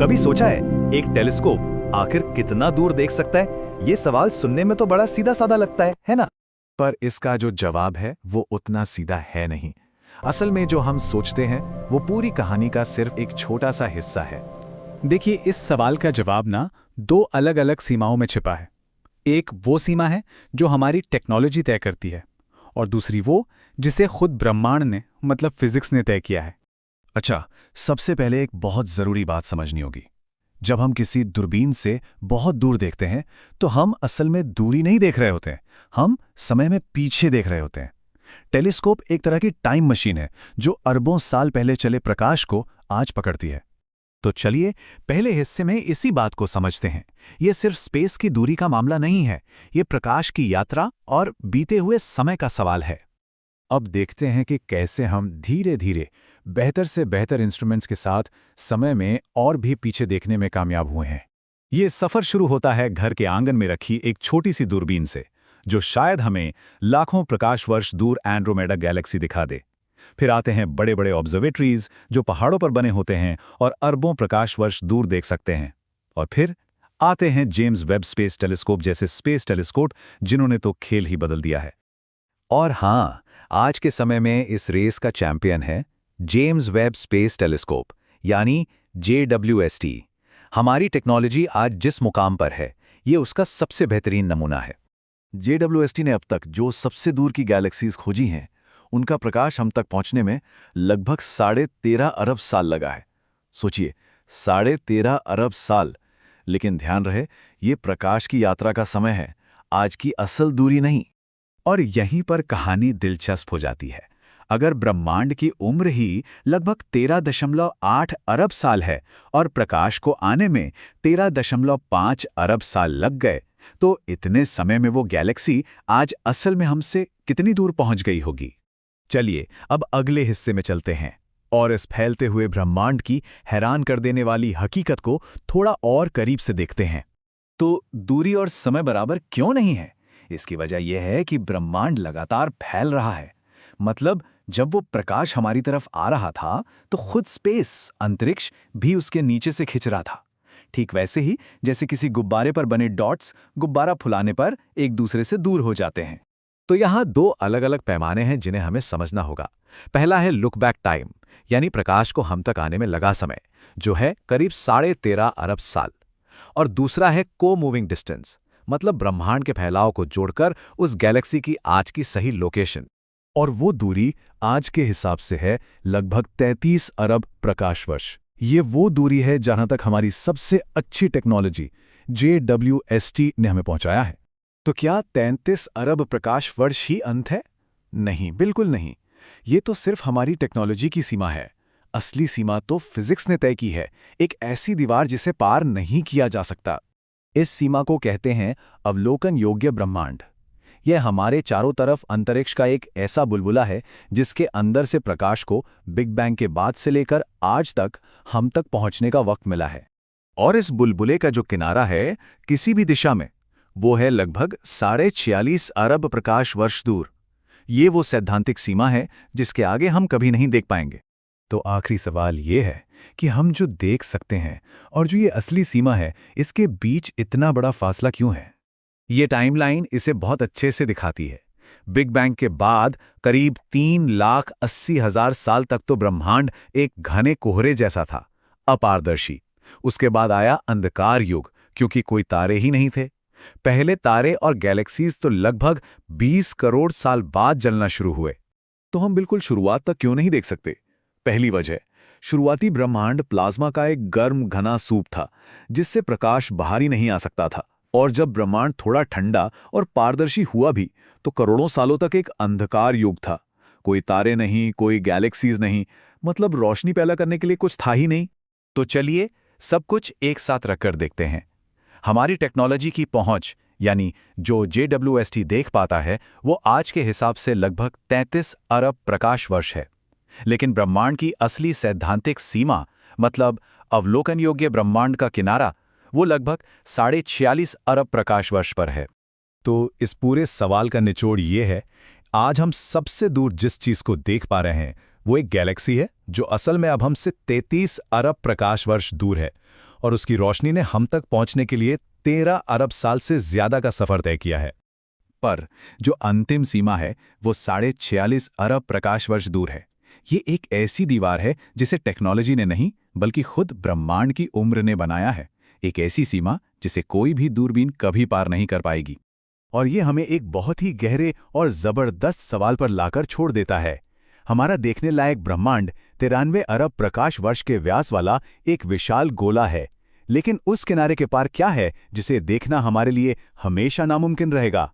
कभी सोचा है एक टेलीस्कोप आखिर कितना दूर देख सकता है? ये सवाल सुनने में तो बड़ा सीधा साधा लगता है ना? पर इसका जो जवाब है वो उतना सीधा है नहीं। असल में जो हम सोचते हैं वो पूरी कहानी का सिर्फ एक छोटा सा हिस्सा है। देखिए, इस सवाल का जवाब ना दो अलग अलग सीमाओं में छिपा है। एक वो सीमा है जो हमारी टेक्नोलॉजी तय करती है, और दूसरी वो जिसे खुद ब्रह्मांड ने मतलब फिजिक्स ने तय किया है। अच्छा, सबसे पहले एक बहुत ज़रूरी बात समझनी होगी। जब हम किसी दूरबीन से बहुत दूर देखते हैं तो हम असल में दूरी नहीं देख रहे होते हैं, हम समय में पीछे देख रहे होते हैं। टेलीस्कोप एक तरह की टाइम मशीन है जो अरबों साल पहले चले प्रकाश को आज पकड़ती है। तो चलिए पहले हिस्से में इसी बात को समझते हैं। ये सिर्फ स्पेस की दूरी का मामला नहीं है, ये प्रकाश की यात्रा और बीते हुए समय का सवाल है। अब देखते हैं कि कैसे हम धीरे धीरे बेहतर से बेहतर इंस्ट्रूमेंट्स के साथ समय में और भी पीछे देखने में कामयाब हुए हैं। ये सफर शुरू होता है घर के आंगन में रखी एक छोटी सी दूरबीन से, जो शायद हमें लाखों प्रकाश वर्ष दूर एंड्रोमेडा गैलेक्सी दिखा दे। फिर आते हैं बड़े बड़े ऑब्जर्वेटरीज जो पहाड़ों पर बने होते हैं और अरबों प्रकाश वर्ष दूर देख सकते हैं। और फिर आते हैं जेम्स वेब स्पेस टेलीस्कोप जैसे स्पेस टेलीस्कोप, जिन्होंने तो खेल ही बदल दिया है। और हाँ, आज के समय में इस रेस का चैंपियन है जेम्स वेब स्पेस टेलीस्कोप, यानी JWST। हमारी टेक्नोलॉजी आज जिस मुकाम पर है, ये उसका सबसे बेहतरीन नमूना है। JWST ने अब तक जो सबसे दूर की गैलेक्सीज खोजी हैं, उनका प्रकाश हम तक पहुंचने में लगभग 13.5 अरब साल लगा है। सोचिए, 13.5 अरब साल। लेकिन ध्यान रहे, ये प्रकाश की यात्रा का समय है, आज की असल दूरी नहीं। और यहीं पर कहानी दिलचस्प हो जाती है। अगर ब्रह्मांड की उम्र ही लगभग 13.8 अरब साल है और प्रकाश को आने में 13.5 अरब साल लग गए, तो इतने समय में वो गैलेक्सी आज असल में हमसे कितनी दूर पहुंच गई होगी? चलिए अब अगले हिस्से में चलते हैं और इस फैलते हुए ब्रह्मांड की हैरान कर देने वाली हकीकत को थोड़ा और करीब से देखते हैं। तो दूरी और समय बराबर क्यों नहीं है? इसकी वजह यह है कि ब्रह्मांड लगातार फैल रहा है। मतलब जब वो प्रकाश हमारी तरफ आ रहा था तो खुद स्पेस, अंतरिक्ष भी उसके नीचे से खिंच रहा था। ठीक वैसे ही जैसे किसी गुब्बारे पर बने डॉट्स गुब्बारा फुलाने पर एक दूसरे से दूर हो जाते हैं। तो यहाँ दो अलग अलग पैमाने हैं जिन्हें हमें समझना होगा। पहला है लुक बैक टाइम, यानी प्रकाश को हम तक आने में लगा समय, जो है करीब 13.5 अरब साल। और दूसरा है को मूविंग डिस्टेंस, मतलब ब्रह्मांड के फैलाव को जोड़कर उस गैलेक्सी की आज की सही लोकेशन। और वो दूरी आज के हिसाब से है लगभग 33 अरब प्रकाश वर्ष। ये वो दूरी है जहां तक हमारी सबसे अच्छी टेक्नोलॉजी JWST ने हमें पहुंचाया है। तो क्या 33 अरब प्रकाश वर्ष ही अंत है? नहीं, बिल्कुल नहीं। ये तो सिर्फ हमारी टेक्नोलॉजी की सीमा है। असली सीमा तो फिजिक्स ने तय की है, एक ऐसी दीवार जिसे पार नहीं किया जा सकता। इस सीमा को कहते हैं अवलोकन योग्य ब्रह्मांड। यह हमारे चारों तरफ अंतरिक्ष का एक ऐसा बुलबुला है जिसके अंदर से प्रकाश को बिग बैंग के बाद से लेकर आज तक हम तक पहुंचने का वक्त मिला है। और इस बुलबुले का जो किनारा है किसी भी दिशा में, वो है लगभग 46.5 अरब प्रकाश वर्ष दूर। ये वो सैद्धांतिक सीमा है जिसके आगे हम कभी नहीं देख पाएंगे। तो आखिरी सवाल ये है कि हम जो देख सकते हैं और जो ये असली सीमा है, इसके बीच इतना बड़ा फासला क्यों है? ये टाइमलाइन इसे बहुत अच्छे से दिखाती है। बिग बैंग के बाद करीब 3,80,000 साल तक तो ब्रह्मांड एक घने कोहरे जैसा था, अपारदर्शी। उसके बाद आया अंधकार युग, क्योंकि कोई तारे ही नहीं थे। पहले तारे और गैलेक्सीज तो लगभग 20 करोड़ साल बाद जलना शुरू हुए। तो हम बिल्कुल शुरुआत तक क्यों नहीं देख सकते? पहली वजह, शुरुआती ब्रह्मांड प्लाज्मा का एक गर्म घना सूप था जिससे प्रकाश बाहर ही नहीं आ सकता था। और जब ब्रह्मांड थोड़ा ठंडा और पारदर्शी हुआ भी, तो करोड़ों सालों तक एक अंधकार युग था। कोई तारे नहीं, कोई गैलेक्सीज नहीं, मतलब रोशनी पैदा करने के लिए कुछ था ही नहीं। तो चलिए सब कुछ एक साथ रखकर देखते हैं। हमारी टेक्नोलॉजी की पहुंच, यानी जो JWST देख पाता है, वो आज के हिसाब से लगभग 33 अरब प्रकाश वर्ष है। लेकिन ब्रह्मांड की असली सैद्धांतिक सीमा, मतलब अवलोकन योग्य ब्रह्मांड का किनारा, वो लगभग 46.5 अरब प्रकाश वर्ष पर है। तो इस पूरे सवाल का निचोड़ ये है, आज हम सबसे दूर जिस चीज को देख पा रहे हैं वो एक गैलेक्सी है जो असल में अब हमसे 33 अरब प्रकाश वर्ष दूर है। और उसकी रोशनी ने हम तक पहुंचने के लिए 13 अरब साल से ज्यादा का सफर तय किया है। पर जो अंतिम सीमा है वो 46.5 अरब प्रकाश वर्ष दूर है। ये एक ऐसी दीवार है जिसे टेक्नोलॉजी ने नहीं बल्कि खुद ब्रह्मांड की उम्र ने बनाया है। एक ऐसी सीमा जिसे कोई भी दूरबीन कभी पार नहीं कर पाएगी। और ये हमें एक बहुत ही गहरे और जबरदस्त सवाल पर लाकर छोड़ देता है। हमारा देखने लायक ब्रह्मांड 93 अरब प्रकाश वर्ष के व्यास वाला एक विशाल गोला है, लेकिन उस किनारे के पार क्या है जिसे देखना हमारे लिए हमेशा नामुमकिन रहेगा।